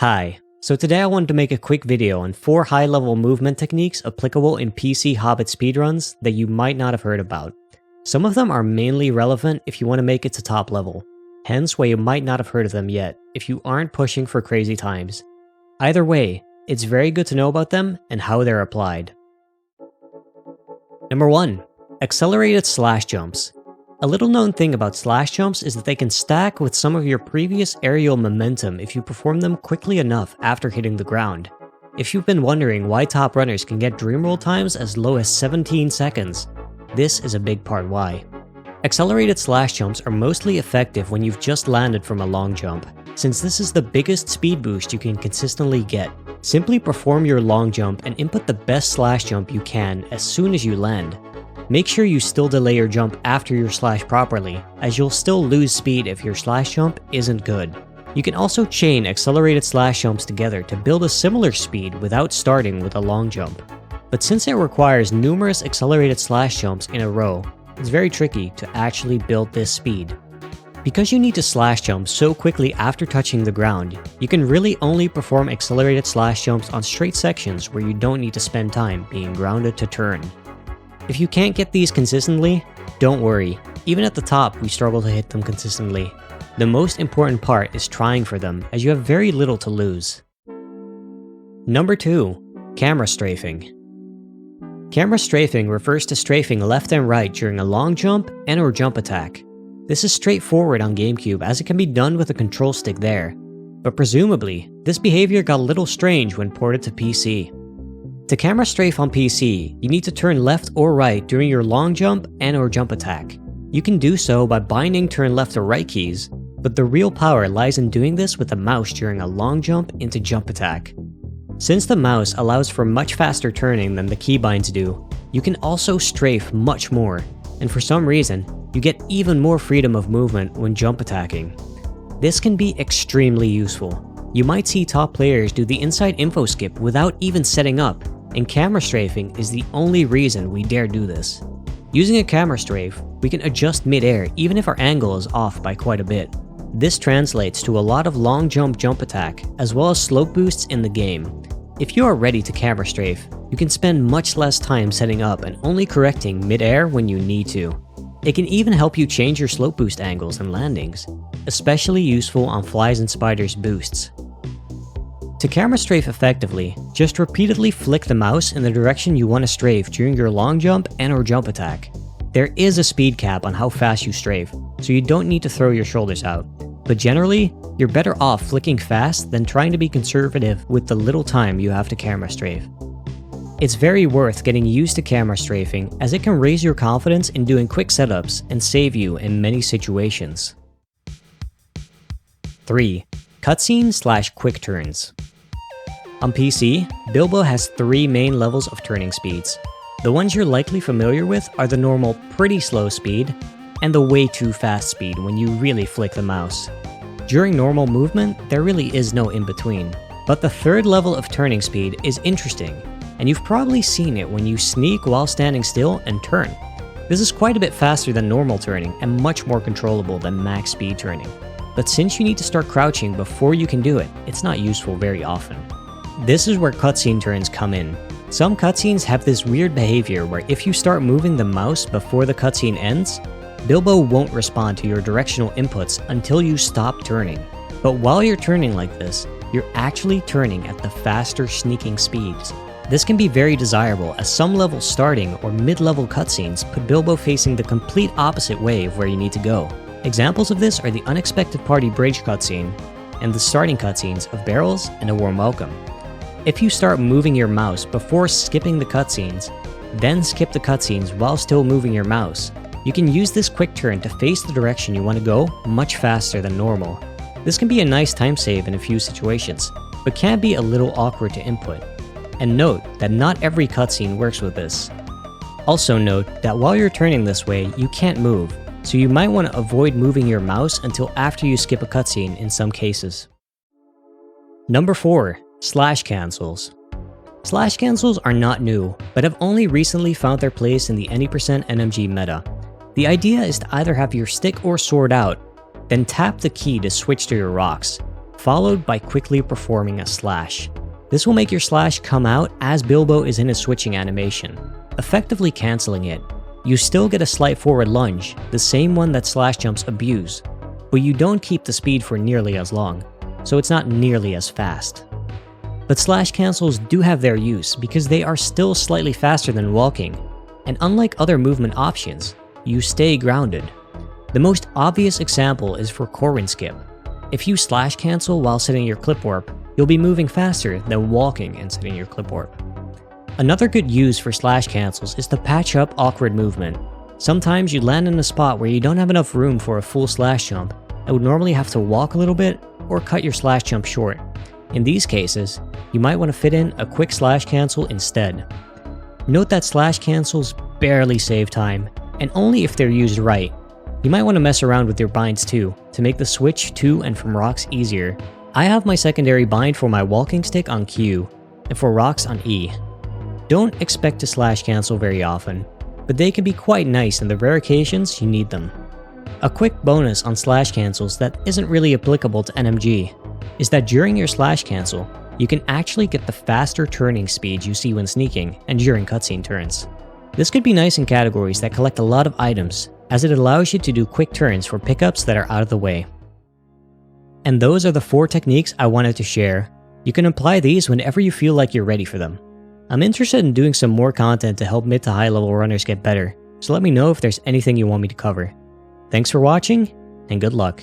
Hi, so today I wanted to make a quick video on 4 high-level movement techniques applicable in PC Hobbit speedruns that you might not have heard about. Some of them are mainly relevant if you want to make it to top level, hence why you might not have heard of them yet if you aren't pushing for crazy times. Either way, it's very good to know about them and how they're applied. Number 1. Accelerated slash jumps. A little known thing about slash jumps is that they can stack with some of your previous aerial momentum if you perform them quickly enough after hitting the ground. If you've been wondering why top runners can get dream roll times as low as 17 seconds, this is a big part why. Accelerated slash jumps are mostly effective when you've just landed from a long jump, since this is the biggest speed boost you can consistently get. Simply perform your long jump and input the best slash jump you can as soon as you land. Make sure you still delay your jump after your slash properly, as you'll still lose speed if your slash jump isn't good. You can also chain accelerated slash jumps together to build a similar speed without starting with a long jump. But since it requires numerous accelerated slash jumps in a row, it's very tricky to actually build this speed. Because you need to slash jump so quickly after touching the ground, you can really only perform accelerated slash jumps on straight sections where you don't need to spend time being grounded to turn. If you can't get these consistently, don't worry. Even at the top, we struggle to hit them consistently. The most important part is trying for them, as you have very little to lose. Number 2. Camera strafing. Camera strafing refers to strafing left and right during a long jump and/or jump attack. This is straightforward on GameCube as it can be done with a control stick there, but presumably, this behavior got a little strange when ported to PC. To camera strafe on PC, you need to turn left or right during your long jump and/or jump attack. You can do so by binding turn left or right keys, but the real power lies in doing this with the mouse during a long jump into jump attack. Since the mouse allows for much faster turning than the keybinds do, you can also strafe much more, and for some reason, you get even more freedom of movement when jump attacking. This can be extremely useful. You might see top players do the inside info skip without even setting up, and camera strafing is the only reason we dare do this. Using a camera strafe, we can adjust mid-air even if our angle is off by quite a bit. This translates to a lot of long jump attack, as well as slope boosts in the game. If you are ready to camera strafe, you can spend much less time setting up and only correcting mid-air when you need to. It can even help you change your slope boost angles and landings, especially useful on flies and spiders boosts. To camera strafe effectively, just repeatedly flick the mouse in the direction you want to strafe during your long jump and/or jump attack. There is a speed cap on how fast you strafe, so you don't need to throw your shoulders out. But generally, you're better off flicking fast than trying to be conservative with the little time you have to camera strafe. It's very worth getting used to camera strafing as it can raise your confidence in doing quick setups and save you in many situations. 3. Cutscene/quick turns. On PC, Bilbo has 3 main levels of turning speeds. The ones you're likely familiar with are the normal pretty slow speed and the way too fast speed when you really flick the mouse. During normal movement, there really is no in-between. But the 3rd level of turning speed is interesting, and you've probably seen it when you sneak while standing still and turn. This is quite a bit faster than normal turning and much more controllable than max speed turning. But since you need to start crouching before you can do it, it's not useful very often. This is where cutscene turns come in. Some cutscenes have this weird behavior where if you start moving the mouse before the cutscene ends, Bilbo won't respond to your directional inputs until you stop turning. But while you're turning like this, you're actually turning at the faster sneaking speeds. This can be very desirable as some level starting or mid-level cutscenes put Bilbo facing the complete opposite way of where you need to go. Examples of this are the Unexpected Party Bridge cutscene and the starting cutscenes of Barrels and A Warm Welcome. If you start moving your mouse before skipping the cutscenes, then skip the cutscenes while still moving your mouse, you can use this quick turn to face the direction you want to go much faster than normal. This can be a nice time save in a few situations, but can be a little awkward to input. And note that not every cutscene works with this. Also note that while you're turning this way, you can't move, so you might want to avoid moving your mouse until after you skip a cutscene in some cases. Number 4. Slash cancels. Slash cancels are not new, but have only recently found their place in the any % NMG meta. The idea is to either have your stick or sword out, then tap the key to switch to your rocks. followed by quickly performing a slash. This will make your slash come out as Bilbo is in his switching animation, effectively cancelling it. You still get a slight forward lunge, the same one that slash jumps abuse, but you don't keep the speed for nearly as long, so it's not nearly as fast. But slash cancels do have their use because they are still slightly faster than walking, and unlike other movement options, you stay grounded. The most obvious example is for Corwin skip. If you slash cancel while setting your clip warp, you'll be moving faster than walking and setting your clip warp. Another good use for slash cancels is to patch up awkward movement. Sometimes you land in a spot where you don't have enough room for a full slash jump and would normally have to walk a little bit or cut your slash jump short. In these cases, you might want to fit in a quick slash cancel instead. Note that slash cancels barely save time, and only if they're used right. You might want to mess around with your binds too, to make the switch to and from rocks easier. I have my secondary bind for my walking stick on Q, and for rocks on E. Don't expect to slash cancel very often, but they can be quite nice in the rare occasions you need them. A quick bonus on slash cancels that isn't really applicable to NMG is that during your slash cancel, you can actually get the faster turning speed you see when sneaking and during cutscene turns. This could be nice in categories that collect a lot of items, as it allows you to do quick turns for pickups that are out of the way. And those are the 4 techniques I wanted to share. You can apply these whenever you feel like you're ready for them. I'm interested in doing some more content to help mid to high level runners get better, so let me know if there's anything you want me to cover. Thanks for watching, and good luck.